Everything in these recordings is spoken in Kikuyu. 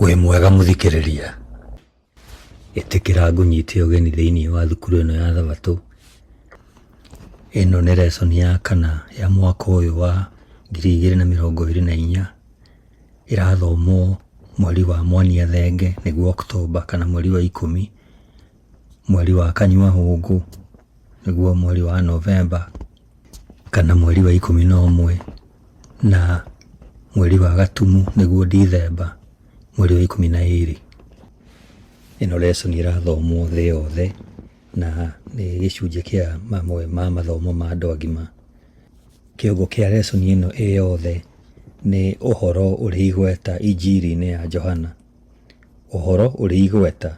Wĩ mwega mũthikĩrĩria, ĩtĩkĩra ngũnyite ũgeni thĩinĩ wa thukuru ĩno ya Thabatũ. Ĩno nĩ lesson ya kana ya mwaka ũyũ wa 2024, ĩrathomwo mweri wa Mwania Thenge nĩguo October, kana mweri wa 10, mweri wa Kanyua Hũngũ nĩguo mweri wa November, kana mweri wa 11, na mweri wa Gatumu nĩguo December, mweri wa 12. Ĩno lesson ĩrathomwo thĩ yothe na nĩ gĩcunjĩ kĩa mamwe ma mathomo ma andũ agima. Kĩongo kĩa lesson ĩno yothe nĩ ũhoro ũrĩ igweta injiri-inĩ ya Johana. Ũhoro ũrĩ igweta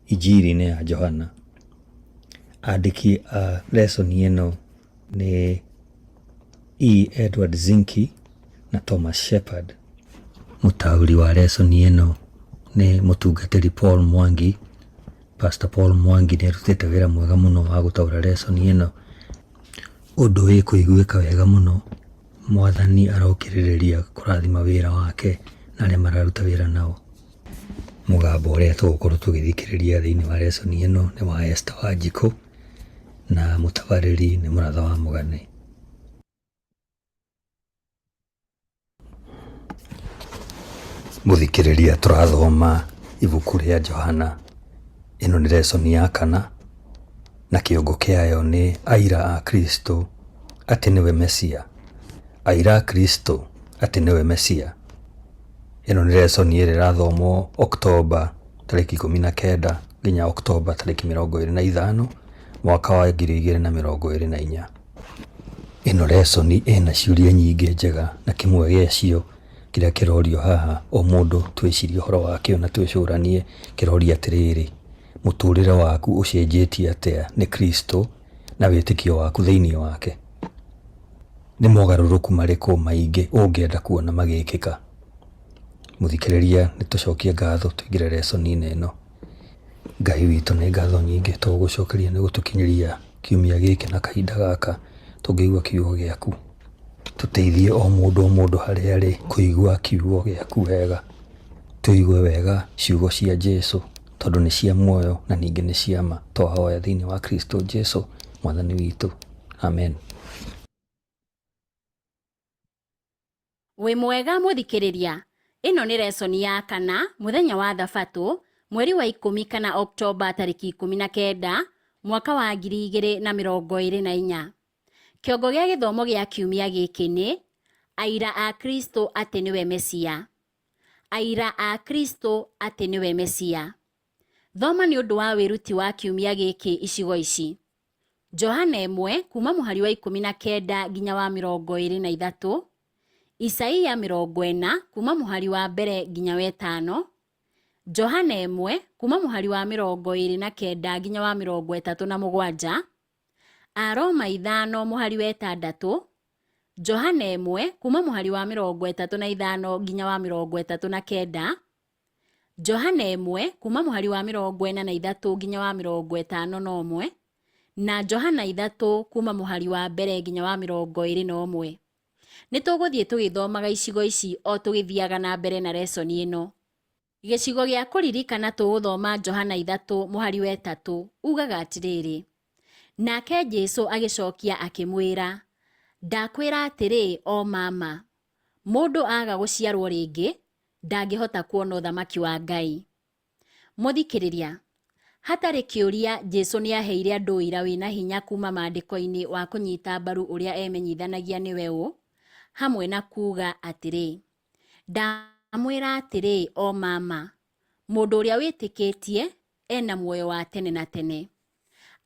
injiri-inĩ ya Johana. Andĩki a lesson ĩno nĩ E. Edward Zinki na Thomas Shepard. Mũtaũri wa lesson ĩno nĩ mũtungatĩri Paul Mwangi. Pastor Paul Mwangi nĩ arutĩte wĩra mwega mũno wa gũtaũra lesson ĩno. Ũndũ wĩ kũiguĩka wega mũno. Mwathani arokĩrĩrĩria kũrathima wĩra wake na arĩa mararuta wĩra nao. Mũgambo ũrĩa tũgũkorwo tũgĩthikĩrĩria thĩinĩ wa lesson ĩno nĩ wa Esther Wanjikũ na mũtabarĩri nĩ Mũratha wa Mũgane. Mũthikĩrĩria, tũrathoma ibuku rĩa Johana. Ĩno nĩ lesson ya kana na kĩongo kĩayo nĩ aira a Kristo atĩ nĩwe Mesia. Aira a Kristo atĩ nĩwe Mesia. Ĩno nĩ lesson ĩrĩa ĩrathomwo October tarĩki 19 nginya October tarĩki 25 mwaka wa 2024. Ĩno lesson ĩna ciũria nyingĩ njega, na kĩmwe gĩacio kĩrĩa kĩrorio haha o mũndũ twĩcirie ũhoro wakĩo na twĩcũranie kĩroria atĩrĩrĩ: mũtũrĩre waku ũcenjetie atĩa nĩ Kristo na wĩtĩkio waku thĩinĩ wake? Nĩ mogarũrũku marĩkũ maingĩ ũngĩenda kuona magĩkĩka? Mũthikĩrĩria, nĩ tũcokie ngatho tũingĩre lesson-inĩ ĩno. Ngai witũ, nĩ ngatho nyingĩ tũgũcokeria nĩ gũtũkinyĩria kiumia gĩkĩ na kahinda gaka tũngĩigua kiugo gĩaku. Tũteithie o mũndũ harĩa arĩ kũigua kiugo gĩaku wega. Tũigue wega ciugo cia Jesũ, tondũ nĩ cia muoyo na ningĩ nĩ cia ma. Twahoya thĩinĩ wa Kristo Jesũ Mwathani witũ. Amen. Wĩ mwega mũthikĩrĩria, ĩno nĩ lesson ya kana mũthenya wa Thabatũ, mweri wa 10 kana October tarĩki 19 mwaka wa 2024. Kĩongo gĩa gĩthomo gĩa kiumia gĩkĩ nĩ aira a Kristo atĩ nĩwe Mesia. Aira a Kristo atĩ nĩwe Mesia. Thoma nĩ ũndũ wa wĩruti wa kiumia gĩkĩ icigo ici: Johana 1 kuma mũhari wa 19 nginya wa 23, Isaia 40 kuma mũhari wa mbere nginya wa 5, Johana 1 kuma mũhari wa 29 nginya wa 37, Aroma 5 mũhari wa 6, Johana 1 kuma mũhari wa 35 nginya wa 39, Johana 1 kuma mũhari wa 43 nginya wa 51, na Johana 3 kuma mũhari wa mbere nginya wa 21. Nĩ tũgũthiĩ tũgĩthomaga icigo ici o tũgĩthiaga na mbere na lesson ĩno. Gĩcigo gĩa kũririkana tũgũthoma Johana 3 mũhari wa 3 ugaga atĩrĩrĩ: nake Jesũ agĩcokia akĩmwĩra, ndakwĩra atĩrĩ, o mama, mũndũ aga gũciarwo rĩngĩ ndangĩhota kuona ũthamaki wa Ngai. Mũthikĩrĩria, hatarĩ kĩũria Jesũ nĩ aheire andũ ũira wĩna hinya kuma maandĩko-inĩ wa kũnyita mbaru ũrĩa emenyithanagia nĩwe ũ, hamwe na kuga atĩrĩ, ndamwĩra atĩrĩ, o mama, mũndũ ũrĩa wĩtĩkĩtie ena muoyo wa tene na tene.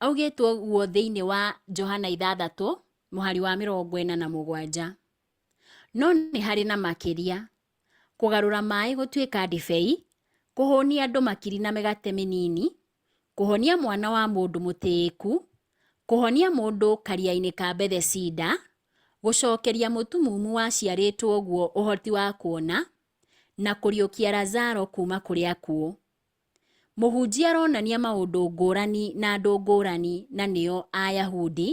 Augĩtwo guo thĩinĩ wa Johana 6 mũhari wa 47. No nĩ harĩ na makĩria. kũgarũra maĩ gũtuĩka ndibei, kũhũnia andũ makiri na mĩgate mĩnini, kũhonia mwana wa mũndũ mũtĩĩku, kũhonia mũndũ karia-inĩ ka Bethesida, gũcokeria mũtumumu waciarĩtwo ũguo ũhoti wa kuona, na kũriũkia Lazaro kuma kũrĩ akuũ. Mũhunjia aronania maũndũ ngũrani na andũ ngũrani, na nĩo Ayahudi,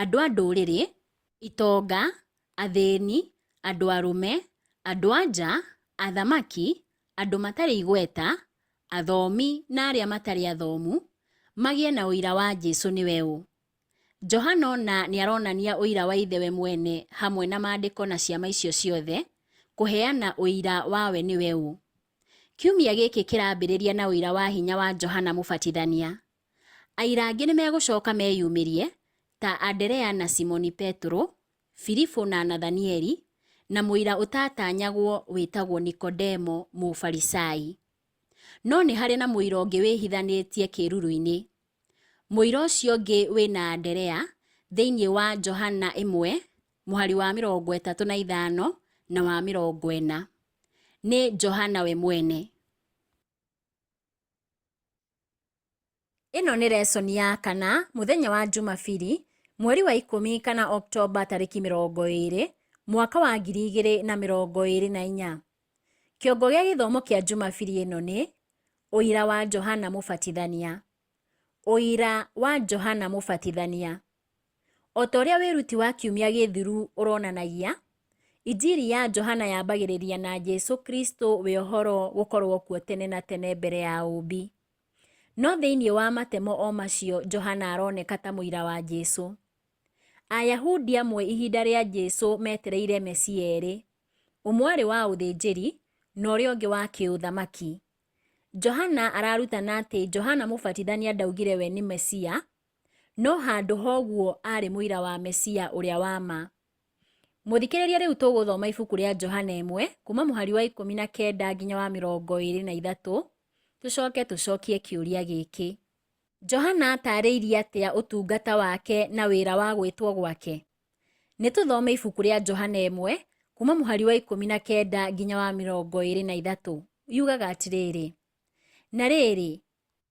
andũ a ndũrĩrĩ, itonga, athĩni, andũ arũme, andũ anja, athamaki, andũ matarĩ igweta, athomi na arĩa matarĩ athomu, magĩe na ũira wa Jesũ nĩwe ũ. Johana ona nĩaronania ũira wa ithe we mwene hamwe na maandĩko na ciama icio ciothe, kũheana ũira wawe nĩwe ũ. Kiumia gĩkĩ kĩrambĩrĩria na ũira wa hinya wa Johana Mũbatithania. Aira angĩ nĩmegũcoka meyumĩrie ta Anderea na Simoni Petro, Filipo na Nathanieli, na mũira ũtatanyagwo wĩtagwo Nikodemo Mũfarisai. No nĩ harĩ na mũira ũngĩ wĩhithanĩtie kĩruru-inĩ. Mũira ũcio ũngĩ wĩna Anderea thĩinĩ wa Johana 1 mũhari wa 35 na wa 40. Nĩ Johana we mwene. Ĩno nĩ lesson ya kana mũthenya wa Jumapili, mweri wa 10 kana Oktoba tarĩki 20, mwaka wa 2024. Kĩongo gĩa gĩthomo kĩa Jumapili ĩno nĩ ũira wa Johana Mũbatithania. Ũira wa Johana Mũbatithania. O ta ũrĩa wĩruti wa kiumia gĩthiru ũronanagia, Injiri ya Johana yambagĩrĩria na Jesũ Kristo we ũhoro gũkorwo kuo tene na tene mbere ya ũmbi. No thĩinĩ wa matemo o macio Johana aroneka ta mũira wa Jesũ. Ayahudi amwe ihinda rĩa Jesũ metereire Mesia erĩ, ũmwe arĩ wa ũthĩnjĩri na ũrĩa ũngĩ wa kĩũthamaki. Johana ararutana atĩ Johana Mũbatithania ndaugire we nĩ Mesia, no handũ hoguo arĩ mũira wa Mesia ũrĩa wa ma. Mũthikĩrĩria, rĩu tũgũthoma ibuku rĩa Johana 1 kuma mũhari wa 19 nginya wa 23, tucokie kĩũria gĩkĩ. Johana atarĩirie atĩa ũtungata wake na wĩra wa gwĩtwo gwake? Nĩtũthome ibuku rĩa Johana 1 kuma mũhari wa 19 nginya wa 23. Yugaga atĩrĩrĩ: Na rĩrĩ,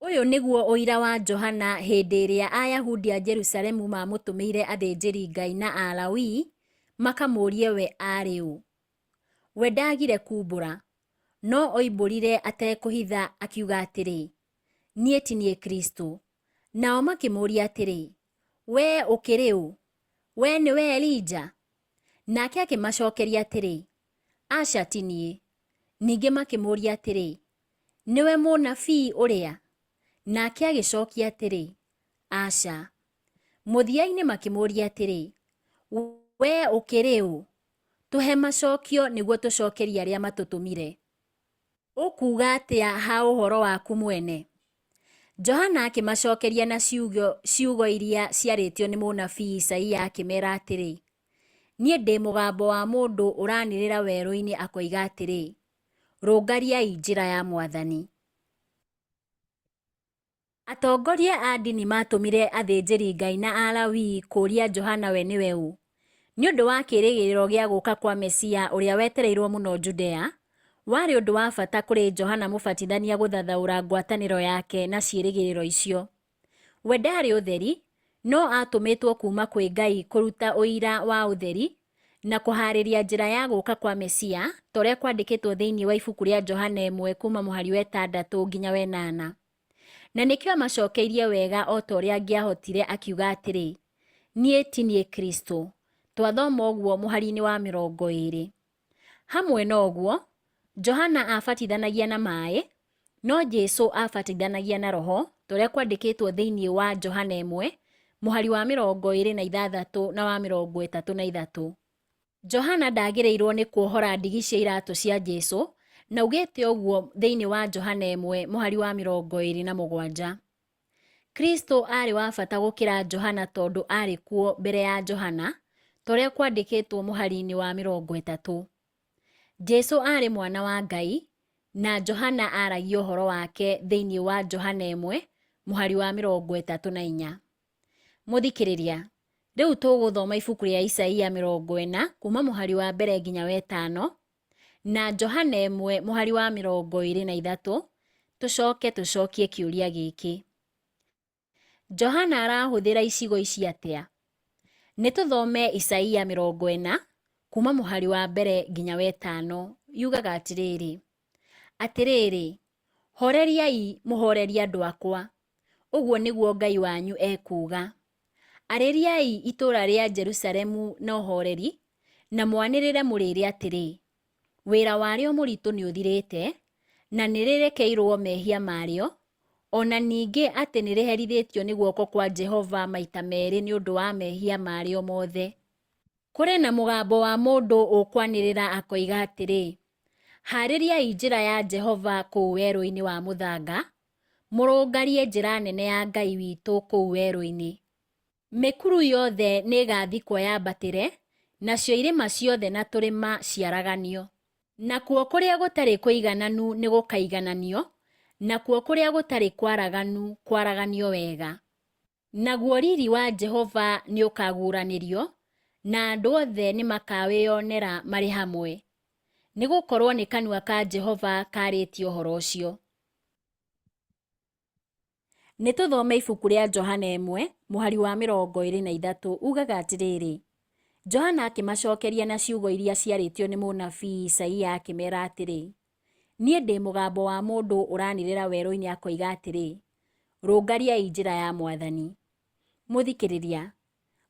ũyũ nĩguo ũira wa Johana hĩndĩ ĩrĩa Ayahudi a Jerusalemu mamũtũmĩire athĩnjĩri Ngai na Alawii makamũrie we arĩ ũ. We ndagire kumbũra, no oimbũrire atekũhitha akiuga atĩrĩ, niĩ ti niĩ Kristo. Nao makĩmũria atĩrĩ, we ũkĩrĩ ũ? We nĩwe Elija? Nake akĩmacokeria atĩrĩ, aca ti niĩ. Ningĩ makĩmũria atĩrĩ, nĩwe mũnabii ũrĩa? Nake agĩcokia atĩrĩ, aca. Mũthia-inĩ makĩmũria atĩrĩ, we ũkĩrĩ ũ? Tũhe macokio nĩguo tũcokerie arĩa matũtũmire. Ũkuuga atĩa ha ũhoro waku mwene? Johana akĩmacokeria na ciugo iria ciarĩtio nĩ mũnabii Isaia akĩmera atĩrĩ, niĩ ndĩ mũgambo wa mũndũ ũranĩrĩra werũ-inĩ akoiga atĩrĩ, rũngariai njĩra ya Mwathani. Atongoria a ndini matũmire athĩnjĩri Ngai na Alawii kũũria Johana we nĩwe ũ, nĩ ũndũ wa kĩĩrĩgĩrĩro gĩa gũũka kwa Mesia ũrĩa wetereirwo mũno Judea. Warĩ ũndũ wa bata kũrĩ Johana Mũbatithania gũthathaũra ngwatanĩro yake na ciĩrĩgĩrĩro icio. We ndarĩ ũtheri, no atũmĩtwo kuma kwĩ Ngai kũruta ũira wa ũtheri na kũharĩria njĩra ya gũũka kwa Mesia, ta ũrĩa kwandĩkĩtwo thĩinĩ wa ibuku rĩa Johana 1 kuma mũhari wa 6 nginya wa 8. Na nĩkĩo amacokeirie wega o ta ũrĩa angĩahotire akiuga atĩrĩ, niĩ ti niĩ Kristo. Twathoma ũguo mũhari-inĩ wa 20. Hamwe na ũguo, Johana abatithanagia na maĩ, no Jesũ abatithanagia na Roho, ta ũrĩa kwandĩkĩtwo thĩinĩ wa Johana 1 mũhari wa 26 na wa 33. Johana ndagĩrĩirwo nĩ kuohora ndigi cia iratũ cia Jesũ, na ugĩte ũguo thĩinĩ wa Johana 1 mũhari wa 27. Kristo arĩ wa bata gũkĩra Johana tondũ arĩ kuo mbere ya Johana, ta ũrĩa kwandĩkĩtwo mũhari-inĩ wa 30. Jesũ arĩ mwana wa Ngai, na Johana aragia ũhoro wake thĩinĩ wa Johana 1 mũhari wa 34. Mũthikĩrĩria, rĩu tũgũthoma ibuku rĩa Isaia 40 kuma mũhari wa mbere nginya wa 5, na Johana 1 mũhari wa 23 tũcokie kĩũria gĩkĩ. Johana arahũthĩra icigo ici atĩa? Nĩtũthome Isaia 40 kuma mũhari wa mbere nginya 5 yugaga atĩrĩrĩ: atĩrĩrĩ, horeriai mũhorerie andũ akwa, ũguo nĩguo Ngai wanyu ekuuga. Arĩriai itũũra rĩa Jerusalemu na ũhoreri, na mwanĩrĩre mũrĩre atĩrĩ: wĩra warĩo mũritũ nĩũthirĩte, na nĩrĩrekeirwo mehia marĩo, ona ningĩ atĩ nĩrĩherithĩtio nĩ guoko kwa Jehova maita merĩ nĩ ũndũ wa mehia marĩo mothe. Kũrĩ na mũgambo wa mũndũ ũkwanĩrĩra akoiga atĩrĩ: harĩriai njĩra ya Jehova kũu werũ-inĩ wa mũthanga, mũrũngarie njĩra nene ya Ngai witũ kũu werũ-inĩ. Mĩkuru yothe nĩĩgathikwo yambatĩre, nacio irĩma ciothe na tũrĩma ciaraganio. Nakuo kũrĩa gũtarĩ kũigananu nĩgũkaigananio, nakuo kũrĩa gũtarĩ kwaraganu kwaraganio wega. Naguo riri wa Jehova nĩũkaguũranĩrio, na andũ othe nĩmakawĩyonera marĩ hamwe, nĩgũkorwo nĩ kanua ka Jehova karĩtie ũhoro ũcio. Nĩtũthome ibuku rĩa Johana 1 mũhari wa 23 ugaga atĩrĩrĩ: Johana akĩmacokeria na ciugo iria ciarĩtio nĩ mũnabii Isaia akĩmera atĩrĩ: niĩ ndĩ mũgambo wa mũndũ ũranĩrĩra werũ-inĩ akoiga atĩrĩ, rũngariai njĩra ya Mwathani. Mũthikĩrĩria,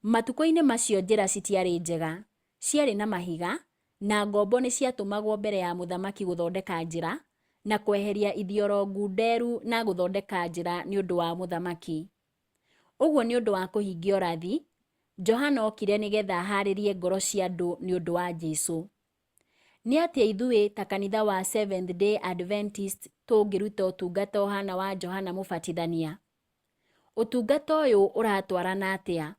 matukũ-inĩ macio njĩra citiarĩ njega, ciarĩ na mahiga, na ngombo nĩciatũmagwo mbere ya mũthamaki gũthondeka njĩra, na kweheria ithiorongũ nderu na gũthondeka njĩra nĩ ũndũ wa mũthamaki. Ũguo nĩ ũndũ wa kũhingia ũrathi, Johana okire nĩgetha harĩrie ngoro cia andũ nĩ ũndũ wa Jesũ. Nĩ atĩa ithuĩ ta kanitha wa Seventh Day Adventist tũngĩruta ũtungata ũhana wa Johana Mũbatithania? Ũtungata ũyũ ũratwarana atĩa?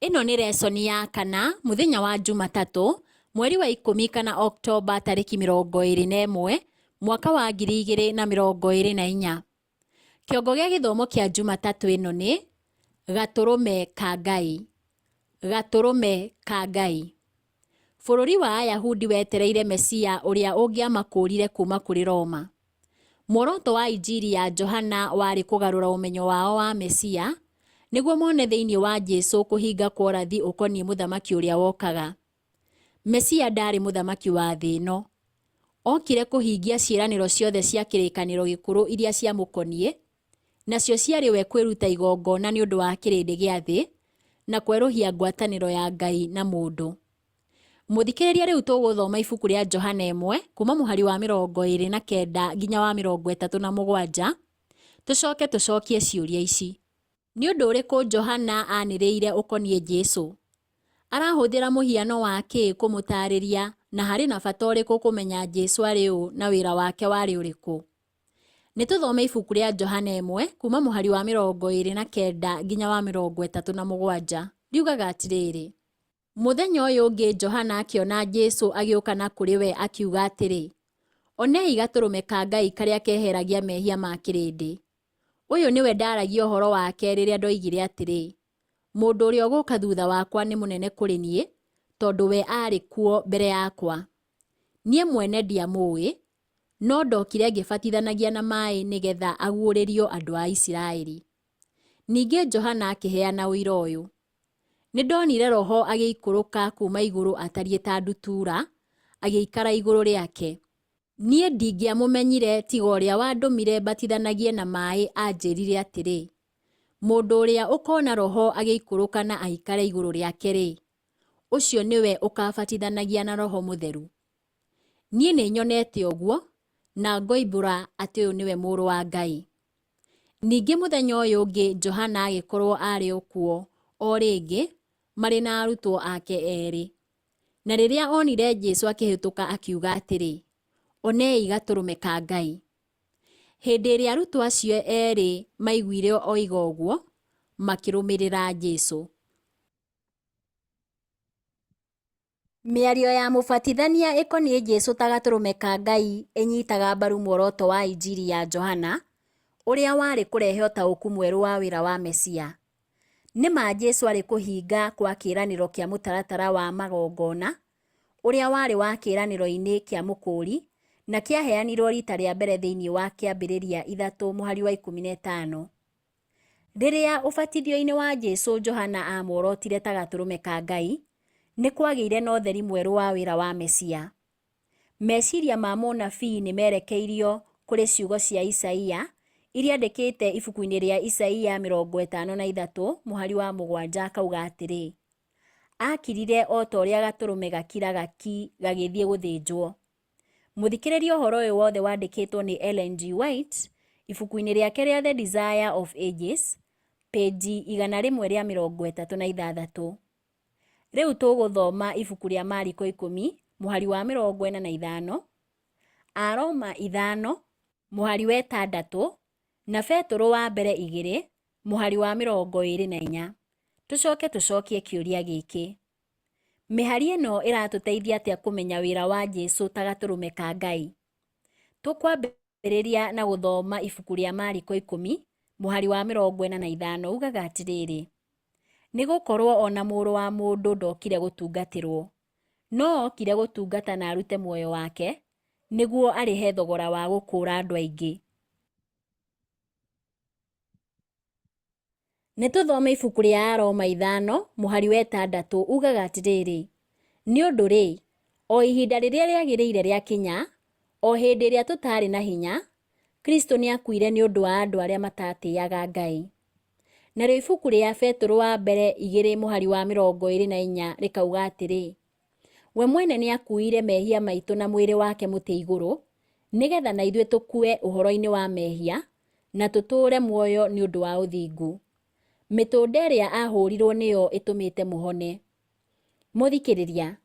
Ĩno nĩ lesoni ya 4 mũthenya wa Jumatatũ, mweri wa 10 kana Oktoba tarĩki 21 mwaka wa 2024. Kĩongo gĩa gĩthomo kĩa Jumatatũ ĩno nĩ Gatũrũme ka Ngai. Gatũrũme ka Ngai. Bũrũri wa Ayahudi wetereire Mesia ũrĩa ũngĩamakũrire kuma kũrĩ Roma. Muoroto wa injiri ya Johana warĩ kũgarũra ũmenyo wao wa Mesia, nĩguo mone thĩinĩ wa Jesũ kũhinga kwa ũrathi ũkoniĩ mũthamaki ũrĩa wokaga. Mesia ndarĩ mũthamaki wa thĩ ĩno. Okire kũhingia ciĩranĩro ciothe cia kĩrĩkanĩro gĩkũrũ iria ciamũkoniĩ, nacio ciarĩ we kwĩruta igongona nĩ ũndũ wa kĩrĩndĩ gĩa thĩ, na kwerũhia ngwatanĩro ya Ngai na mũndũ. Mũthikĩrĩria, rĩu tũgũthoma ibuku rĩa Johana 1 kuma mũhari wa 29 nginya wa 37. Tũcokie ciũria ici. Nĩ ũndũ ũrĩkũ Johana anĩrĩire ũkoniĩ Jesũ? Arahũthĩra mũhiano wa kĩ kũmũtarĩria, na harĩ na bata ũrĩkũ kũmenya Jesũ arĩ ũ na wĩra wake warĩ ũrĩkũ? Nĩtũthome ibuku rĩa Johana 1 kuma mũhari wa 29 nginya wa 37. Riugaga atĩrĩrĩ: mũthenya ũyũ ũngĩ Johana akĩona Jesũ agĩũka na kũrĩ we akiuga atĩrĩ, onei Gatũrũme ka Ngai karĩa keheragia mehia ma kĩrĩndĩ. Ũyũ nĩwe ndaragia ũhoro wake rĩrĩa ndoigire atĩrĩ, mũndũ ũrĩa ũgũka thutha wakwa nĩ mũnene kũrĩ niĩ, tondũ we arĩ kuo mbere yakwa. Niĩ mwene ndiamũĩ, no ndokire ngĩbatithanagia na maaĩ nĩgetha aguũrĩrio andũ a Isiraeli. Ningĩ Johana akĩheana ũira ũyũ: nĩndonire Roho agĩikũrũka kuma igũrũ atariĩ ta ndutura, agĩikara igũrũ rĩake. Niĩ ndingĩamũmenyire tiga ũrĩa wandũmire mbatithanagie na maaĩ anjĩrire atĩrĩ, mũndũ ũrĩa ũkona Roho agĩikũrũka na aikare igũrũ rĩake-rĩ, ũcio nĩwe ũkabatithanagia na Roho Mũtheru. Niĩ nĩnyonete ũguo, na ngoimbũra atĩ ũyũ nĩwe mũrũ wa Ngai. Ningĩ mũthenya ũyũ ũngĩ Johana agĩkorwo arĩ okuo o rĩngĩ marĩ na arutwo ake erĩ. Na rĩrĩa onire Jesũ akĩhĩtũka akiuga atĩrĩ, onei Gatũrũme ka Ngai. Hĩndĩ ĩrĩa arutwo acio erĩ maiguire oiga ũguo, makĩrũmĩrĩra Jesũ. Mĩario ya mũbatithania ĩkoniĩ Jesũ ta Gatũrũme ka Ngai ĩnyitaga mbaru muoroto wa injiri ya Johana, ũrĩa warĩ kũrehe ũtaũku mwerũ wa wĩra wa Mesia. Nĩma Jesũ arĩ kũhinga kwa kĩĩranĩro kĩa mũtaratara wa magongona ũrĩa warĩ wa kĩĩranĩro-inĩ kĩa mũkũũri na kĩaheanirwo rita rĩa mbere thĩinĩ wa Kĩambĩrĩria 3:15. Rĩrĩa ũbatithio-inĩ wa Jesũ Johana amworotire ta gatũrũme ka Ngai, nĩ kwagĩire na ũtheri mwerũ wa wĩra wa Mesia. Meciria ma mũnabii nĩ merekeirio kũrĩ ciugo cia Isaia iria andĩkĩte ibuku-inĩ rĩa Isaia 53:7 akauga atĩrĩ: akirire o ta ũrĩa gatũrũme gakiraga ki gagĩthiĩ gũthĩnjwo. Mũthikĩrĩrie ũhoro ũyũ wothe wandĩkĩtwo nĩ Ellen G. White ibuku-inĩ rĩake rĩa The Desire of Ages, peji 136. Rĩu tũgũthoma ibuku rĩa Mariko 10:45, Aroma 5:6 na Petũrũ wa mbere 2:24. Tũcokie kĩũria gĩkĩ: mĩhari ĩno ĩratũteithia atĩa kũmenya wĩra wa Jesũ ta gatũrũme ka Ngai? Tũkwambĩrĩria na gũthoma ibuku rĩa Mariko 10:45 ugaga atĩrĩrĩ: nĩ gũkorwo ona mũrũ wa mũndũ ndokire gũtungatĩrwo, no okire gũtungata na arute muoyo wake, nĩguo arĩhe thogora wa gũkũũra andũ aingĩ. Nĩ tũthome ibuku rĩa Aroma 5:6 ugaga atĩrĩrĩ: nĩ ũndũ rĩ, o ihinda rĩrĩa rĩagĩrĩire rĩakinya, o hĩndĩ ĩrĩa tũtarĩ na hinya, Kristo nĩ akuire nĩ ũndũ wa andũ arĩa matatĩĩaga Ngai. Narĩo ibuku rĩa Petũrũ wa mbere 2:24 rĩkauga atĩrĩ: we mwene nĩ akuire mehia maitũ na mwĩrĩ wake mũtĩ igũrũ, nĩgetha na ithuĩ tũkue ũhoro-inĩ wa mehia na tũtũũre muoyo nĩ ũndũ wa ũthingu. Mĩtũnda ĩrĩa ahũrirwo nĩyo ĩtũmĩte mũhone. Mũthikĩrĩria,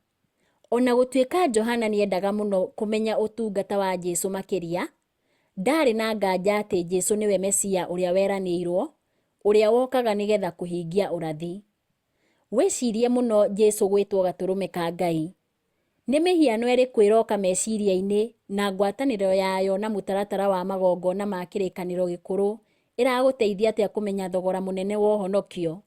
ona gũtuĩka Johana nĩ endaga mũno kũmenya ũtungata wa Jesũ makĩria, ndarĩ na nganja atĩ Jesũ nĩwe Mesia ũrĩa weranĩirwo, ũrĩa wokaga nĩgetha kũhingia ũrathi. Wĩcirie mũno Jesũ gwĩtwo gatũrũme ka Ngai. Nĩ mĩhiano ĩrĩkũ ĩroka meciria-inĩ na ngwatanĩro yayo na mũtaratara wa magongona ma kĩrĩkanĩro gĩkũrũ ĩragũteithia atĩa kũmenya thogora mũnene wa ũhonokio?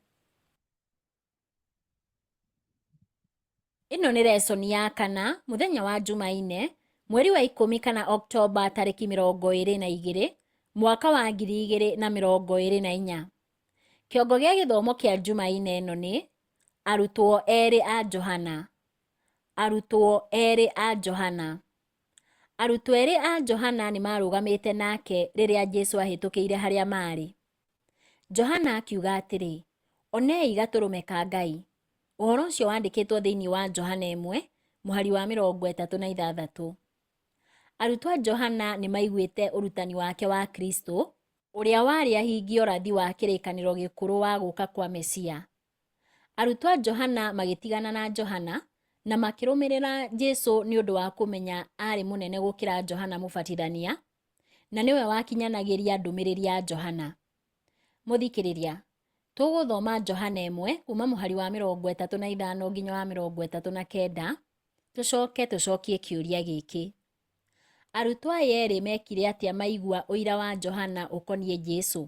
Ĩno nĩ lesson ya 4, mũthenya wa Jumaine, mweri wa 10 kana Oktoba tarĩki 22, mwaka wa 2024. Kĩongo gĩa gĩthomo kĩa Jumaine ĩno nĩ arutwo erĩ a Johana. Arutwo erĩ a Johana. Arutwo erĩ a Johana nĩ marũgamĩte nake rĩrĩa Jesũ ahĩtũkĩire harĩa marĩ. Johana akiuga atĩrĩ: onei gatũrũme ka Ngai. Ũhoro ũcio wandĩkĩtwo thĩinĩ wa Johana 1:36. Arutwo a Johana nĩ maiguĩte ũrutani wake wa Kristo, ũrĩa warĩ ahingie ũrathi wa kĩrĩkanĩro gĩkũrũ wa gũka kwa Mesia. Arutwo a Johana magĩtigana na Johana na makĩrũmĩrĩra Jesũ nĩ ũndũ wa kũmenya arĩ mũnene gũkĩra Johana Mũbatithania, na nĩwe wakinyanagĩria ndũmĩrĩri ya Johana. Mũthikĩrĩria, tũgũthoma Johana 1 kuma mũhari wa 35 nginya wa 39. Tũcokie kĩũria gĩkĩ: arutwo aya erĩ mekire atĩa maigua ũira wa Johana ũkoniĩ Jesũ?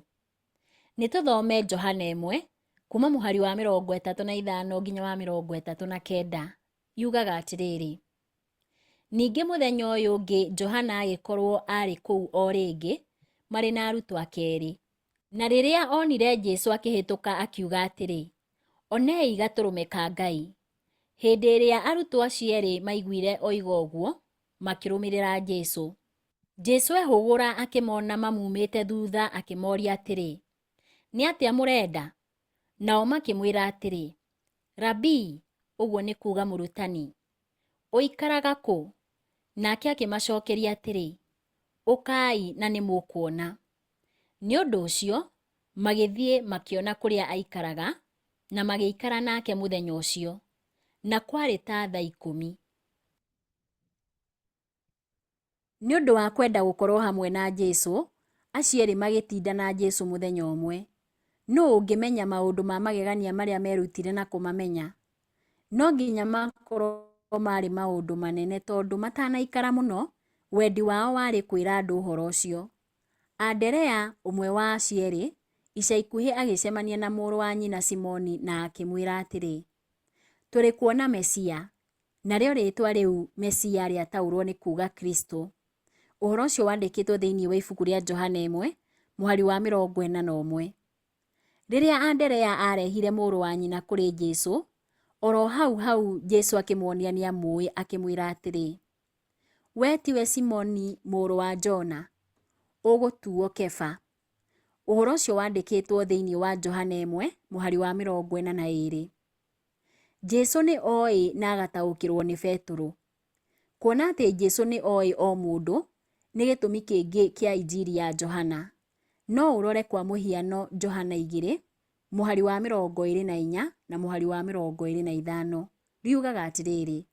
Nĩ tũthome Johana 1 kuma mũhari wa 35 nginya wa 39. Yugaga atĩrĩrĩ: ningĩ mũthenya ũyũ ũngĩ Johana agĩkorwo arĩ kũu o rĩngĩ marĩ na arutwo ake erĩ. Na rĩrĩa onire Jesũ akĩhĩtũka akiuga atĩrĩ: onei gatũrũme ka Ngai. Hĩndĩ ĩrĩa arutwo acio erĩ maiguire oiga ũguo, makĩrũmĩrĩra Jesũ. Jesũ ehũgũra akĩmona mamumĩte thutha akĩmoria atĩrĩ: nĩ atĩa mũrenda? Nao makĩmwĩra atĩrĩ: Rabii, ũguo nĩ kuuga mũrutani, ũikaraga kũ? Nake akĩmacokeria atĩrĩ: ũkai na nĩ mũkuona. Nĩ ũndũ ũcio magĩthiĩ makĩona kũrĩa aikaraga na magĩikara nake mũthenya ũcio, na kwarĩ ta thaa 10. Nĩ ũndũ wa kwenda gũkorwo hamwe na Jesũ, acio erĩ magĩtinda na Jesũ mũthenya ũmwe. Nũũ ũngĩmenya maũndũ ma magegania marĩa merutire na kũmamenya? No nginya makorwo marĩ maũndũ manene, tondũ matanaikara mũno, wendi wao warĩ kwĩra andũ ũhoro ũcio. Anderea, ũmwe wa acio erĩ, Ica ikuhĩ agĩcemania na mũrũ wa nyina Simoni na akĩmwĩra atĩrĩ, tũrĩ kuona Mesia, narĩo rĩĩtwa rĩu Mesia rĩataũrwo nĩ kuuga Kristo. Ũhoro ũcio wandĩkĩtwo thĩinĩ wa ibuku rĩa Johana 1:41. Rĩrĩa Anderea arehire mũrũ wa nyina kũrĩ Jesũ, oro hau Jesũ akĩmuonia nĩ amũĩ, akĩmwĩra atĩrĩ, we tiwe Simoni mũrũ wa Jona, ũgũtuo Kefa. Ũhoro ũcio wandĩkĩtwo thĩinĩ wa Johana 1:42. Jesũ nĩ oĩ na agataũkĩrwo nĩ Petero. Kuona atĩ Jesũ nĩ oĩ o mũndũ nĩ gĩtũmi kĩngĩ kĩa injiri ya Johana. No ũrore kwa mũhiano Johana 2:24 na 25. Riugaga atĩrĩrĩ,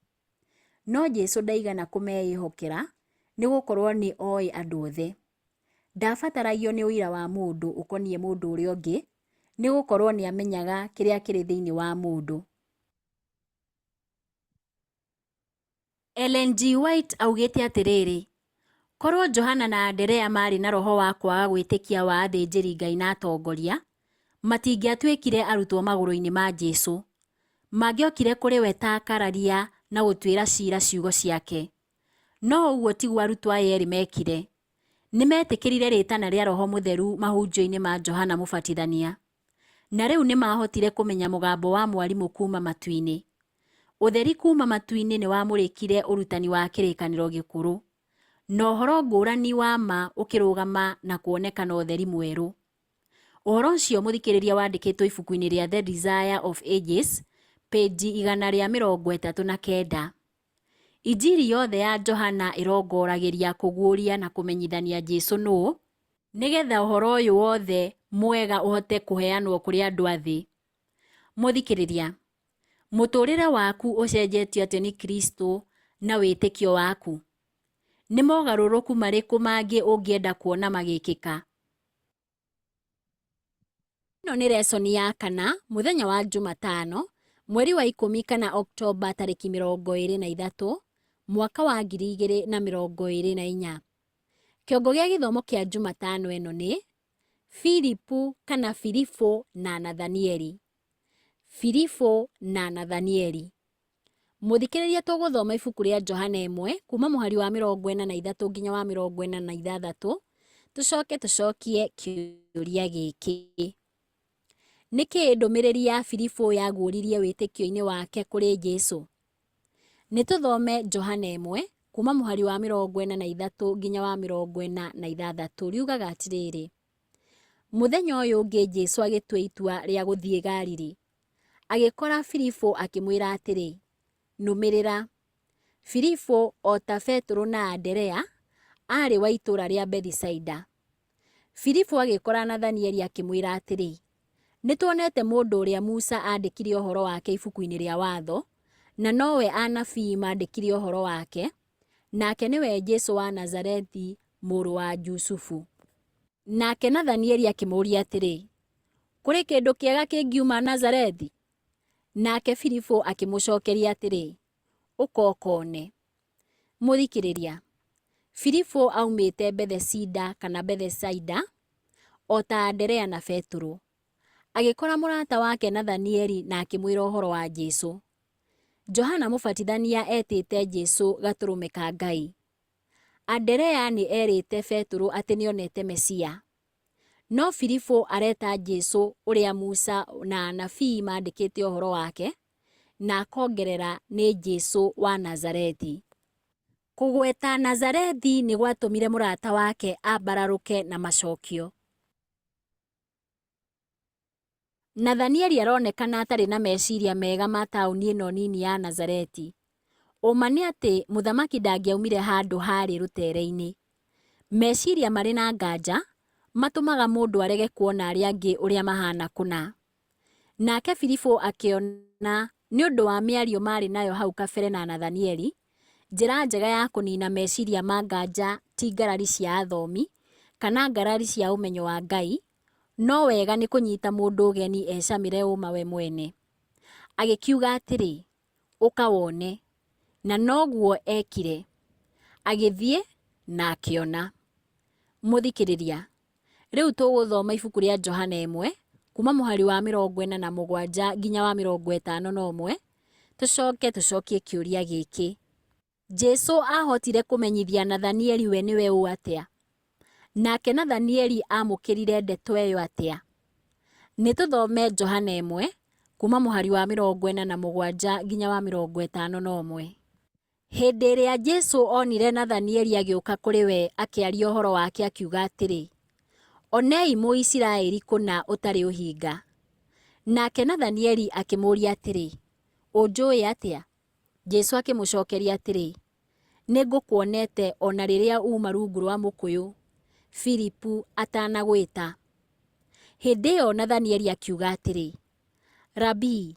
no Jesũ ndaigana kũmeĩhokera nĩ gũkorwo nĩ oĩ andũ othe. Ndabataragio nĩ ũira wa mũndũ ũkoniĩ mũndũ ũrĩa ũngĩ, nĩ gũkorwo nĩ amenyaga kĩrĩa kĩrĩ thĩinĩ wa mũndũ. Ellen G. White augĩte atĩrĩrĩ, korwo Johana na Anderea marĩ na roho wa kwaga gwĩtĩkia wa athĩnjĩri-Ngai na atongoria, matingĩatuĩkire arutwo magũrũ-inĩ ma Jesũ. Mangĩokire kũrĩ we ta akararia na gũtuĩra ciira ciugo ciake. No ũguo tiguo arutwo aya erĩ mekire. Nĩ metĩkĩrire rĩĩtana rĩa Roho Mũtheru mahunjio-inĩ ma Johana Mũbatithania. Na rĩu nĩ mahotire kũmenya mũgambo wa mwarimũ kuuma matu-inĩ. Ũtheri kuuma matu-inĩ nĩ wamũrĩkire ũrutani wa kĩrĩkanĩro gĩkũrũ. Na ũhoro ngũrani wa ma ũkĩrũgama na kuonekana ũtheri mwerũ. Ũhoro ũcio mũthikĩrĩria wandĩkĩtwo ibuku-inĩ rĩa The Desire of Ages, peji 139. Injiri yothe ya Johana ĩrongoragĩria kũguũria na kũmenyithania Jesũ nũũ, nĩgetha ũhoro ũyũ wothe mwega ũhote kũheanwo kũrĩ andũ a thĩ. Mũthikĩrĩria, mũtũũrĩre waku ũcenjetio atĩa nĩ Kristo na wĩtĩkio waku? Nĩ mogarũrũku marĩkũ mangĩ ũngĩenda kuona magĩkĩka? Ĩno nĩ lesoni ya 4, mũthenya wa Jumatano, mweri wa 10 kana Oktoba tarĩki 23, mwaka wa 2024. Kĩongo gĩa gĩthomo kĩa Jumatano ĩno nĩ Filipu kana Filifo na Nathanieli. Filifo na Nathanieli. Mũthikĩrĩria tũgũthoma ibuku rĩa Johana 1 kuma mũhari wa 43 nginya wa 46. Tũcokie kĩũria gĩkĩ. Nĩkĩ ndũmĩrĩri ya Filifo yaguũririe wĩtĩkio-inĩ wake kũrĩ Jesũ? Nĩtũthome Johana 1 kuma mũhari wa 43 nginya wa 46. Riugaga atĩrĩrĩ, mũthenya ũyũ ũngĩ Jesũ agĩtua itua rĩa gũthiĩ Galili. Agĩkora Filifo akĩmwĩra atĩrĩ, nũmĩrĩra. Filifo o ta Petero na Anderea arĩ wa itũũra rĩa Bethisaida. Filifo agĩkora Nathanieli akĩmwĩra atĩrĩ, nĩtuonete mũndũ ũrĩa Musa aandĩkire ũhoro wake ibuku-inĩ rĩa watho, na nowe anabii maandĩkire ũhoro wake, nake nĩwe Jesũ wa Nazarethi, mũrũ wa Jusufu. Nake Nathanieli akĩmũũria atĩrĩ, kũrĩ kĩndũ kĩega kĩngiuma Nazarethi? Nake Filifo akĩmũcokeria atĩrĩ, ũka ũkone. Mũthikĩrĩria, Filifo aumĩte Bethisaida, o ta Anderea na Petero. Agĩkora mũrata wake Nathanieli na akĩmwĩra ũhoro wa Jesũ. Johana Mũbatithania etĩte Jesũ gatũrũme ka Ngai. Anderea nĩ erĩte Petero atĩ nĩonete Mesia. No Filifo areta Jesũ ũrĩa Musa na anabii maandĩkĩte ũhoro wake, na akongerera nĩ Jesũ wa Nazarethi. Kũgweta Nazarethi nĩ gwatũmire mũrata wake ambararũke na macokio. Nathanieli aronekana atarĩ na meciria mega ma taũni ĩno nini ya Nazareti. Ũma nĩ atĩ mũthamaki ndangĩaumire handũ harĩ rũtere-inĩ. Meciria marĩ na nganja matũmaga mũndũ arege kuona arĩa angĩ ũrĩa mahana kũna. Nake Filifo akĩona nĩ ũndũ wa mĩario marĩ nayo hau kabere na Nathanieli, njĩra njega ya kũnina meciria ma nganja ti ngarari cia athomi kana ngarari cia ũmenyo wa Ngai, no wega nĩ kũnyita mũndũ ũgeni ecamĩre ũma we mwene. Agĩkiuga atĩrĩ, ũka wone. Na noguo ekire. Agĩthiĩ na akĩona. Mũthikĩrĩria, Riu tuguthoma ibuku ria Johana 1 kuma muhari wa 47 nginya wa 51. Tucokie kiuria giki. Jesu ahotire kumenyithia Nathanieli we niwe ũ atia? Nake Nathanieli amukirire ndeto ĩyo atia? Nituthome Johana 1 kuma muhari wa 47 nginya wa 51. Hindi ĩrĩa Jesu onire Nathanieli agĩũka kũrĩ we akĩaria ũhoro wake akiuga atĩrĩ, onei Mũisiraeli kũna ũtarĩ ũhinga. Nake Nathanieli akĩmũũria atĩrĩ, ũnjũĩ atĩa? Jesu akĩmũcokeria atĩrĩ, nĩngũkuonete ona rĩrĩa uma rungu rwa mũkũyũ, Filipu atanagwĩta. Hĩndĩ ĩyo Nathanieli akiuga atĩrĩ, Rabii,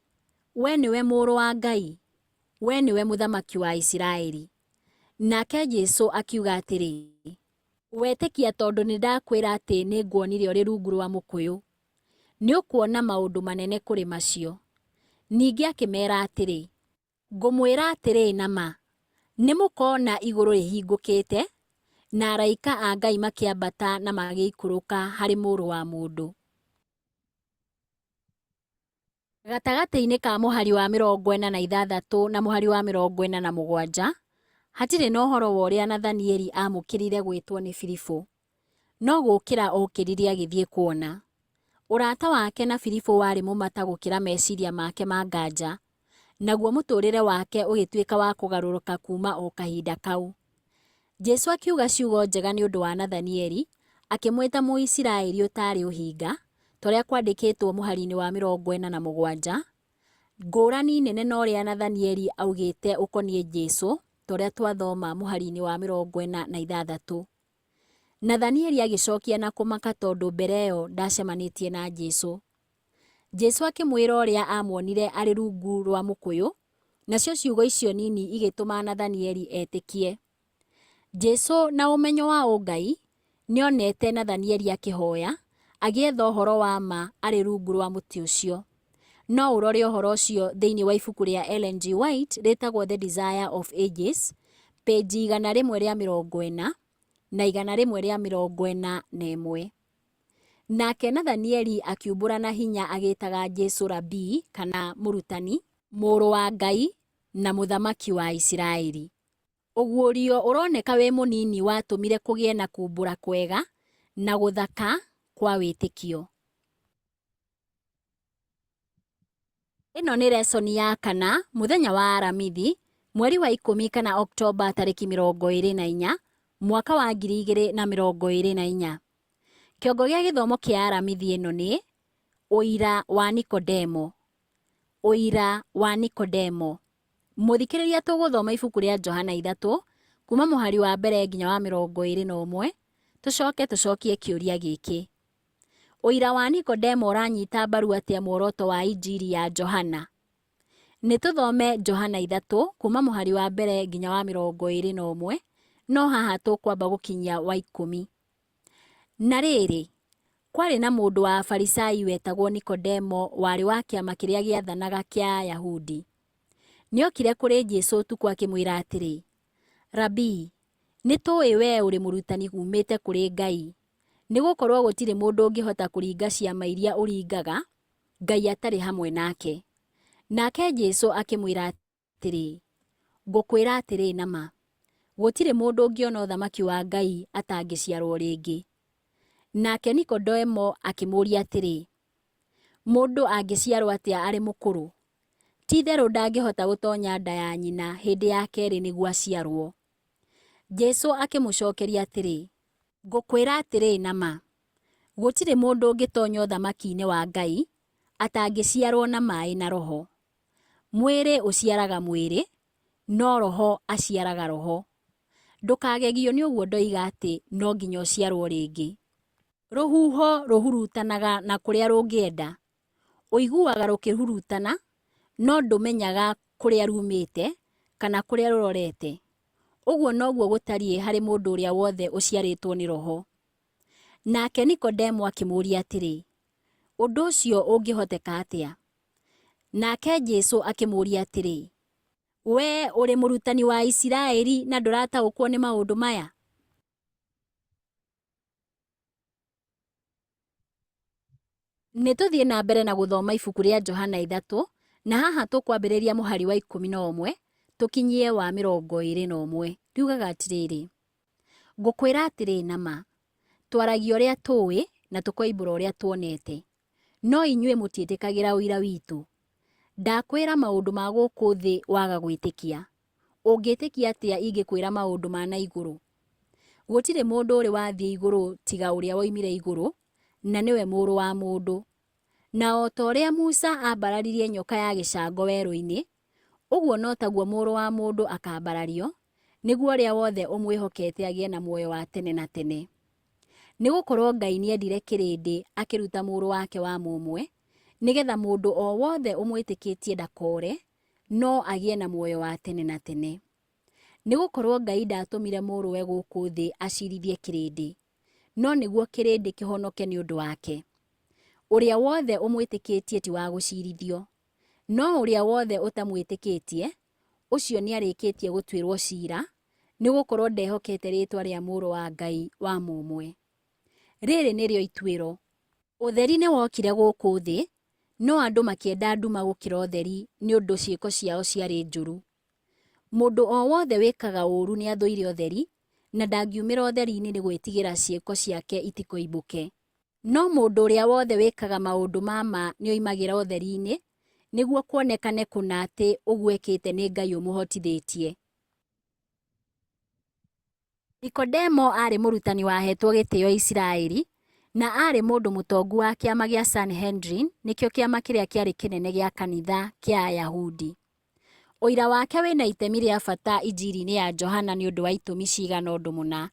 we nĩwe mũrũ wa Ngai, we nĩwe mũthamaki wa Isiraeli. Nake Jesu akiuga atĩrĩ, wetĩkia tondũ nĩndakwĩra atĩ nĩnguonire ũrĩ rungu rwa mũkũyũ. Nĩũkuona maũndũ manene kũrĩ macio. Ningĩ akĩmeera atĩrĩ, ngũmwĩra atĩrĩ nama, nĩmũkona igũrũ rĩhingũkĩte, na araika a Ngai makĩambata na magĩikũrũka harĩ mũrũ wa mũndũ. Gatagatĩ-inĩ ka mũhari wa 46 na mũhari wa 47 hatirĩ na ũhoro wa ũrĩa Nathanieli amũkĩrire gwĩtwo nĩ Filipu, no gũkĩra okĩrire agĩthiĩ kuona. Ũrata wake na Filipu warĩ mũmata gũkĩra meciria make ma nganja, naguo mũtũũrĩre wake ũgĩtuĩka wa kũgarũrũka kuma o kahinda kau. Jesu akiuga ciugo njega nĩ ũndũ wa Nathanieli, akĩmwĩta Mũisiraeli ũtarĩ ũhinga, torĩa kwandĩkĩtwo mũhari-inĩ wa 47, ngũrani nene na ũrĩa Nathanieli augĩte ũkoniĩ Jesu, torĩa twathoma mũhari-inĩ wa 46. Nathanieli agĩcokia na kũmaka tondũ mbere ĩyo ndacemanĩtie na Jesu. Jesu akĩmwĩra ũrĩa amuonire arĩ rungu rwa mũkũyũ, nacio ciugo icio nini igĩtũma Nathanieli etĩkie. Jesu na ũmenyo wa ũngai nĩonete Nathanieli akĩhoya, agĩetha ũhoro wa ma arĩ rungu rwa mũtĩ ũcio. No ũrore ũhoro ũcio thĩinĩ wa ibuku rĩa Ellen G. White rĩtagwo The Desire of Ages, peji 140 na 141. Nake Nathanieli akiumbũra na hinya agĩtaga Jesu Rabii kana mũrutani, mũrũ wa Ngai na mũthamaki wa Isiraeli. Ũguũrio ũroneka wĩ mũnini watũmire kũgĩe na kuumbũra kwega na gũthaka kwa wĩtĩkio. Ĩno nĩ lesoni ya 4 mũthenya wa Aramithi, mweri wa 10 kana Oktoba tarĩki 24 mwaka wa 2024. Kĩongo gĩa gĩthomo kĩa Aramithi ĩno nĩ ũira wa Nikodemo. Ũira wa Nikodemo. Mũthikĩrĩria tũgũthoma ibuku rĩa Johana 3 kuma mũhari wa mbere nginya wa 21. Tucokie kĩũria gĩkĩ. Ũira wa Nikodemo ũranyita mbaru atĩa muoroto wa injiri ya Johana? Nĩtũthome Johana 3 kuma mũhari wa mbere nginya wa 21, no haha tũkwamba gũkinyia wa 10. Na rĩrĩ, kwarĩ na mũndũ wa Afarisai wetagwo Nikodemo warĩ wa kĩama kĩrĩa gĩathanaga kĩa Ayahudi. Nĩokire kũrĩ Jesu ũtukũ akĩmwĩra atĩrĩ, Rabii, nĩtũĩ we ũrĩ mũrutani umĩte kũrĩ Ngai, nĩgũkorwo gũtirĩ mũndũ ũngĩhota kũringa ciama iria ũringaga, Ngai atarĩ hamwe nake. Nake Jesu akĩmwĩra atĩrĩ, ngũkwĩra atĩrĩ nama, gũtirĩ mũndũ ũngĩona ũthamaki wa Ngai atangĩciarwo rĩngĩ. Nake Nikodemo akĩmũũria atĩrĩ, mũndũ angĩciarwo atĩa arĩ mũkũrũ? Ti-itherũ ndangĩhota gũtonya nda ya nyina hĩndĩ ya kerĩ nĩguo aciarwo. Jesu akĩmũcokeria atĩrĩ, ngũkwĩra atĩrĩ nama, gũtirĩ mũndũ ũngĩtonya ũthamaki-inĩ wa Ngai atangĩciarwo na maaĩ na roho. Mwĩrĩ ũciaraga mwĩrĩ, no roho aciaraga roho. Ndũkagegio nĩ ũguo ndoiga atĩ no nginya ũciarwo rĩngĩ. Rũhuho rũhurutanaga na kũrĩa rũngĩenda. Ũiguaga rũkĩhurutana, no ndũmenyaga kũrĩa rumĩte kana kũrĩa rũrorete. Ũguo noguo gũtariĩ harĩ mũndũ ũrĩa wothe ũciarĩtwo nĩ roho. Nake Nikodemo akĩmũũria atĩrĩ, ũndũ ũcio ũngĩhoteka atĩa? Nake Jesu akĩmũũria atĩrĩ, we ũrĩ mũrutani wa Isiraeli na ndũrataũkwo nĩ maũndũ maya? Nĩtũthiĩ na mbere na gũthoma ibuku rĩa Johana 3, na haha tũkwambĩrĩria mũhari wa 11 tũkinyie wa 21. Riugaga atĩrĩrĩ: ngũkwĩra atĩrĩ nama, twaragia ũrĩa tũĩ na tũkoimbũra ũrĩa tuonete, no inyuĩ mũtiĩtĩkagĩra ũira witũ. Ndakwĩra maũndũ ma gũkũ thĩ waga gwĩtĩkia. Ũngĩtĩkia atĩa ingĩkwĩra maũndũ ma na igũrũ? Gũtirĩ mũndũ ũrĩ wathiĩ igũrũ tiga ũrĩa woimire igũrũ, na nĩwe mũrũ wa mũndũ. Na o ta ũrĩa Musa ambararirie nyoka ya gĩcango werũ-inĩ, ũguo no taguo mũrũ wa mũndũ akambarario, nĩguo ũrĩa wothe ũmwĩhokete agĩe na muoyo wa tene na tene. Nĩgũkorwo Ngai nĩendire kĩrĩndĩ akĩruta mũrũ wake wa mũmwe, nĩgetha mũndũ o wothe ũmwĩtĩkĩtie ndakore, no agĩe na muoyo wa tene na tene. Nĩgũkorwo Ngai ndatũmire mũrũwe gũkũ thĩ acirithie kĩrĩndĩ, no nĩguo kĩrĩndĩ kĩhonoke nĩ ũndũ wake. Ũrĩa wothe ũmwĩtĩkĩtie ti wa gũcirithio, no ũrĩa wothe ũtamwĩtĩkĩtie, ũcio nĩarĩkĩtie gũtuĩrwo ciira, nĩgũkorwo ndehokete rĩĩtwa rĩa mũrũ wa Ngai wa mũmwe. Rĩrĩ nĩrĩo ituĩro: ũtheri nĩwokire gũkũ thĩ, no andũ makĩenda nduma gũkĩra ũtheri nĩ ũndũ ciĩko ciao ciarĩ njũru. Mũndũ o wothe wĩkaga ũũru nĩathũire ũtheri, na ndangiumĩra ũtheri-inĩ nĩ gwĩtigĩra ciĩko ciake itikoimbũke. No mũndũ ũrĩa wothe wĩkaga maũndũ ma ma nĩoimagĩra ũtheri-inĩ, nĩguo kuonekane kũna atĩ ũguo ekĩte nĩ Ngai ũmũhotithĩtie. Nikodemo aarĩ mũrutani wahetwo gĩtĩo Isiraeli, na aarĩ mũndũ mũtongu wa kĩama gĩa Sanhedrin, nĩkĩo kĩama kĩrĩa kĩarĩ kĩnene gĩa kanitha kĩa Ayahudi. Ũira wake wĩna itemi rĩa bata injiri-inĩ ya Johana nĩ ũndũ wa itũmi cigana ũndũ mũna.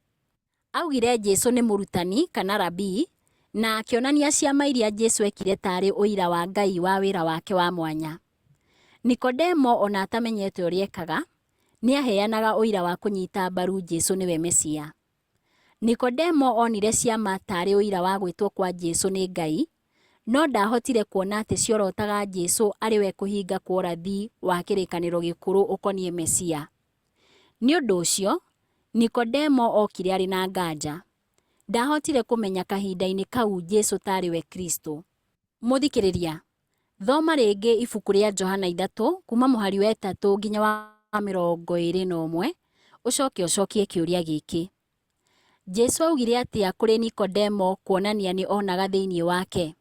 Augire Jesũ nĩ mũrutani kana rabii, na akĩonania ciama iria Jesũ ekire tarĩ ũira wa Ngai wa wĩra wake wa mwanya. Nikodemo ona atamenyete ũrĩa ekaga, nĩaheanaga ũira wa kũnyita mbaru Jesũ nĩwe Mesia. Nikodemo onire ciama tarĩ ũira wa gwĩtwo kwa Jesũ nĩ Ngai, no ndahotire kuona atĩ ciorotaga Jesũ arĩ we kũhinga kwa ũrathi wa kĩrĩkanĩro gĩkũrũ ũkoniĩ Mesia. Nĩ ũndũ ũcio, Nikodemo okire arĩ na nganja. Ndahotire kũmenya kahinda-inĩ kau Jesũ tarĩ we Kristo. Mũthikĩrĩria, thoma rĩngĩ ibuku rĩa Johana 3 kuma mũhari wa 3 nginya wa 21, ũcokie kĩũria gĩkĩ: Jesũ augire atĩa kũrĩ Nikodemo kuonania nĩ onaga thĩinĩ wake?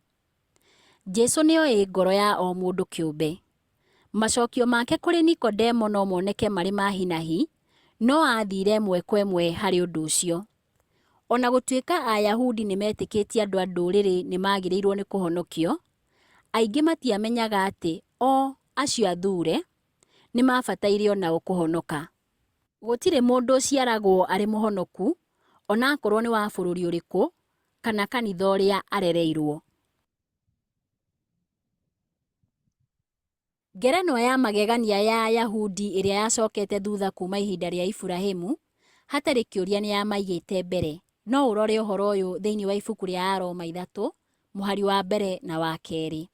Jesũ nĩoĩ ngoro ya o mũndũ kĩũmbe. Macokio make kũrĩ Nikodemo no moneke marĩ ma hi na hi, no athire ĩmwe kwa ĩmwe harĩ ũndũ ũcio. Ona gũtuĩka Ayahudi nĩmetĩkĩtie andũ a ndũrĩrĩ nĩmagĩrĩirwo nĩ kũhonokio, aingĩ matiamenyaga atĩ o acio athuure nĩmabataire onao kũhonoka. Gũtirĩ mũndũ ũciaragwo arĩ mũhonoku, ona akorwo nĩ wa bũrũri ũrĩkũ kana kanitha ũrĩa arereirwo. Ngerenwa ya magegania ya Ayahudi ĩrĩa yacokete thutha kuma ihinda rĩa Iburahĩmu, hatarĩ kĩũria nĩyamaigĩte mbere, no ũrore ũhoro ũyũ thĩinĩ wa ibuku rĩa Aroma 3, mũhari wa mbere na wa kerĩ.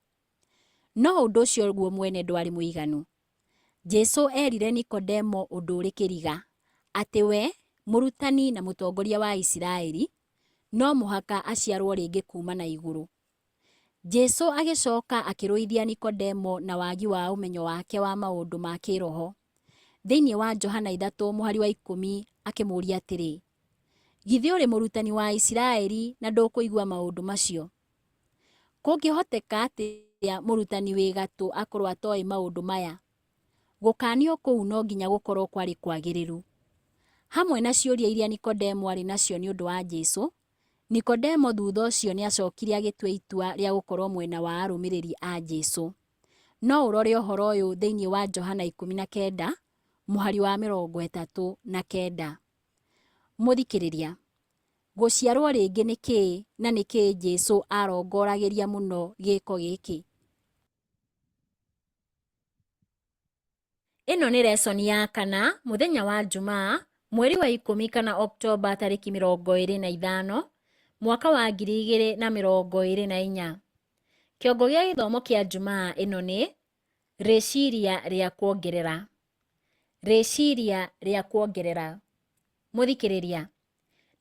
No ũndũ ũcio guo mwene ndwarĩ mũiganu. Jesũ erire Nikodemo ũndũ ũrĩ kĩriga, atĩ we, mũrutani na mũtongoria wa Isiraeli, no mũhaka aciarwo rĩngĩ kuma na igũrũ. Jesũ agĩcoka akĩrũithia Nikodemo na wagi wa ũmenyo wake wa maũndũ ma kĩroho. Thĩinĩ wa Johana 3 mũhari wa 10 akĩmũũria atĩrĩ: githĩ ũrĩ mũrutani wa Isiraeli na ndũkũigua maũndũ macio? Kũngĩhoteka atĩa mũrutani wĩ gatũ akorwo atoĩ maũndũ maya? Gũkanio kũu no nginya gũkorwo kwarĩ kwagĩrĩru. Hamwe na ciũria iria Nikodemo arĩ nacio nĩ ũndũ wa Jesũ, Nikodemo thutha ũcio nĩacokire agĩtua itua rĩa gũkorwo mwena wa arũmĩrĩri a Jesũ. No ũrore ũhoro ũyũ thĩinĩ wa Johana 19 mũhari wa 39. Mũthikĩrĩria, gũciarwo rĩngĩ nĩ kĩĩ na nĩ kĩĩ Jesũ arongoragĩria mũno gĩko gĩkĩ? Ĩno nĩ lesson ya 4 mũthenya wa Jumaa, mweri wa 10 kana Oktoba tarĩki 25 mwaka wa 2024. Kĩongo gĩa gĩthomo kĩa Jumaa ĩno nĩ rĩciria rĩa kuongerera. Rĩciria rĩa kuongerera. Mũthikĩrĩria,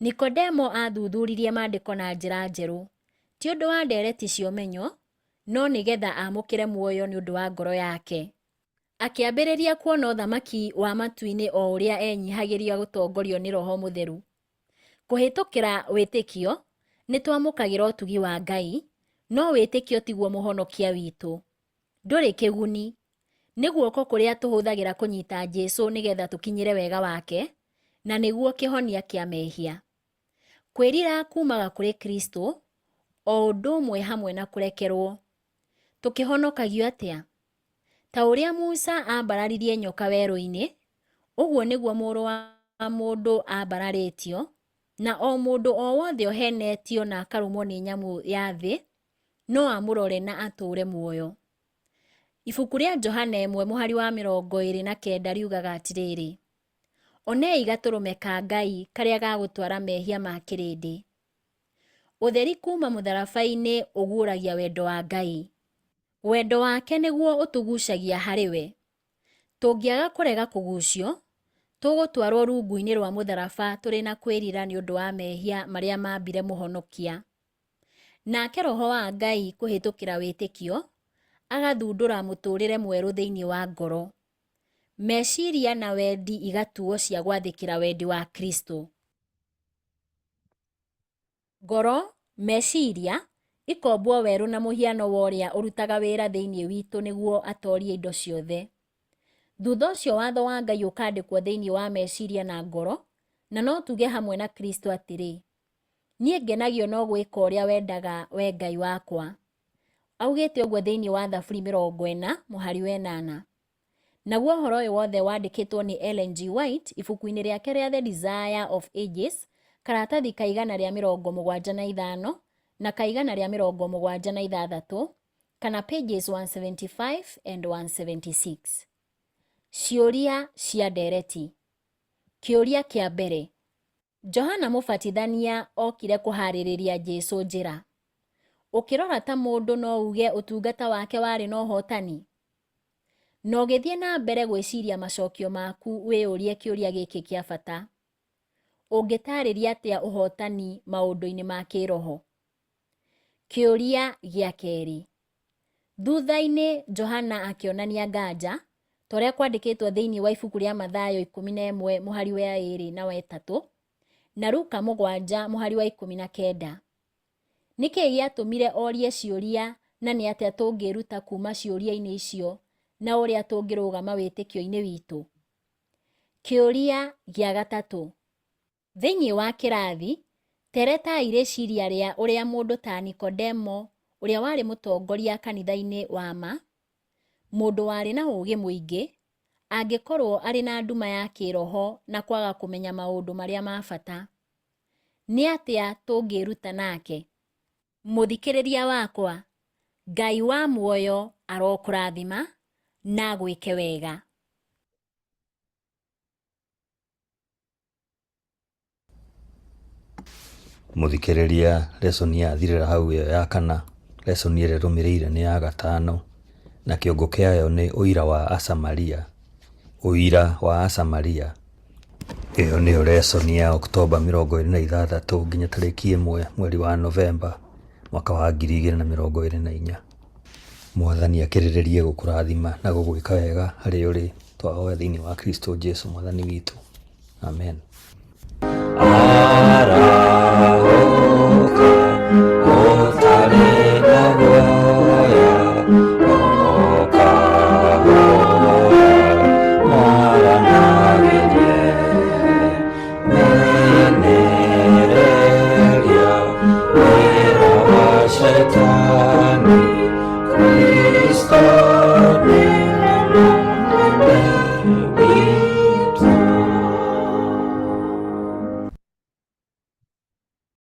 Nikodemo athuthuririe maandĩko na njĩra njerũ. Ti ũndũ wa ndeereti cia ũmenyo, no nĩgetha amũkĩre muoyo nĩ ũndũ wa ngoro yake. Akĩambĩrĩria kuona ũthamaki wa matu-inĩ o ũrĩa enyihagĩria gũtongorio nĩ Roho Mũtheru. Kũhĩtũkĩra wĩtĩkio, nĩ twamũkagĩra ũtugi wa Ngai, no wĩtĩkio tiguo mũhonokia witũ. Ndũrĩ kĩguni, nĩ guoko kũrĩa tũhũthagĩra kũnyita Jesũ nĩgetha tũkinyĩre wega wake, na nĩguo kĩhonia kĩa mehia. Kwĩrira kumaga kũrĩ Kristo, o ũndũ ũmwe hamwe na kũrekerwo. Tũkĩhonokagio atĩa? Ta ũrĩa Musa ambararirie nyoka werũ-inĩ, ũguo nĩguo Mũrũ wa Mũndũ ambararĩtio, na o mũndũ o wothe ũhenetio na akarũmwo nĩ nyamũ ya thĩ, no amũrore na atũũre muoyo. Ibuku rĩa Johana 1:29 riugaga atĩrĩrĩ: Onei gatũrũme ka Ngai karĩa gagũtwara mehia ma kĩrĩndĩ. Ũtheri kuma mũtharaba-inĩ ũguũragia wendo wa Ngai. Wendo wake nĩguo ũtũgucagia harĩ we. Tũngĩaga kũrega kũgucio, tũgũtwarwo rungu-inĩ rwa mũtharaba tũrĩ na kwĩrira nĩ ũndũ wa mehia marĩa mambire mũhonokia. Nake Roho wa Ngai kũhĩtũkĩra wĩtĩkio, agathundũra mũtũũrĩre mwerũ thĩinĩ wa ngoro. Meciria na wendi igatuo cia gwathĩkĩra wendi wa Kristo. Ngoro, meciria, ikombwo werũ na mũhiano wa ũrĩa ũrutaga wĩra thĩinĩ witũ nĩguo atorie indo ciothe. Thutha ũcio watho wa Ngai ũkandĩkwo thĩinĩ wa meciria na ngoro, na no tuge hamwe na Kristo atĩrĩ: Niĩ ngenagio no gwĩka ũrĩa wendaga, we Ngai wakwa. Augĩte ũguo thĩinĩ wa Thaburi 40:8. Naguo ũhoro ũyũ wothe wandĩkĩtwo nĩ Ellen G. White ibuku-inĩ rĩake rĩa The Desire of Ages, karatathi ka 175 na ka 176, kana pages 175 and 176. Ciũria cia ndereti. Kĩũria kĩa mbere: Johana Mũbatithania okire kũharĩrĩria Jesũ njĩra. Ũkĩrora ta mũndũ no uge ũtungata wake warĩ na ũhotani? Na ũgĩthiĩ na mbere gwĩciria macokio maku wĩyũrie kĩũria gĩkĩ kĩa bata: ũngĩtarĩria atĩa ũhotani maũndũ-inĩ ma kĩroho? Kĩũria gĩa kerĩ: thutha-inĩ Johana akĩonania nganja, ta ũrĩa kwandĩkĩtwo thĩinĩ wa ibuku rĩa Mathayo 11:2-3 na Luka 7:19. Nĩkĩĩ gĩatũmire orie ciũria, na nĩ atĩa tũngĩruta kuma ciũria-inĩ icio na ũrĩa tũngĩrũgama wĩtĩkio-inĩ witũ? Kĩũria gĩa gatatũ: thĩinĩ wa kĩrathi, teretai rĩciria rĩa ũrĩa mũndũ ta Nikodemo, ũrĩa warĩ mũtongoria kanitha-inĩ wa ma, mũndũ warĩ na ũũgĩ mũingĩ, angĩkorwo arĩ na nduma ya kĩroho na kwaga kũmenya maũndũ marĩa ma bata. Nĩ atĩa tũngĩruta nake? Mũthikĩrĩria wakwa, Ngai wa muoyo arokũrathima na gwĩke wega. Mũthikĩrĩria, lesson yathirĩra hau ĩyo ya kana. Lesson ĩrĩa ĩrũmĩrĩire nĩ ya gatano, na kĩongo kĩayo nĩ ũira wa Asamaria. Ũira wa Asamaria. Ĩyo nĩyo lesson ya Oktoba 26 nginya tarĩki 1 mweri wa Novemba mwaka wa 2024. Mwathani akĩrĩrĩrie gũkũrathima na gũgwĩka wega harĩ ũrĩ, twahoya thĩinĩ wa Kristo Jesũ Mwathani witũ. Amen. Araũka ũtarĩ na guoya, oka hoya mwaranagĩrie, menereria wĩra wa Shetani, Kristo nĩ